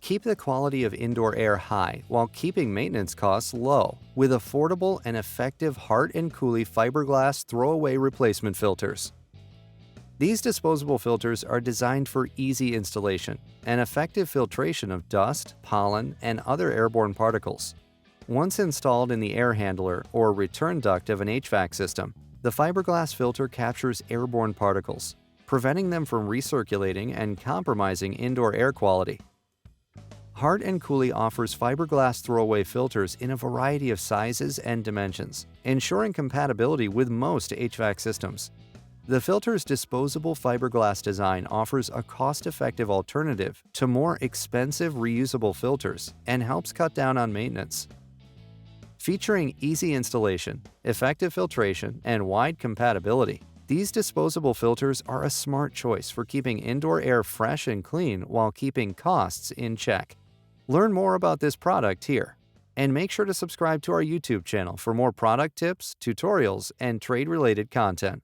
Keep the quality of indoor air high while keeping maintenance costs low with affordable and effective Hart Cooley fiberglass throwaway replacement filters. These disposable filters are designed for easy installation and effective filtration of dust, pollen, and other airborne particles. Once installed in the air handler or return duct of an HVAC system, the fiberglass filter captures airborne particles, preventing them from recirculating and compromising indoor air quality. Hart Cooley offers fiberglass throwaway filters in a variety of sizes and dimensions, ensuring compatibility with most HVAC systems. The filter's disposable fiberglass design offers a cost-effective alternative to more expensive reusable filters and helps cut down on maintenance. Featuring easy installation, effective filtration, and wide compatibility, these disposable filters are a smart choice for keeping indoor air fresh and clean while keeping costs in check. Learn more about this product here, and make sure to subscribe to our YouTube channel for more product tips, tutorials, and trade-related content.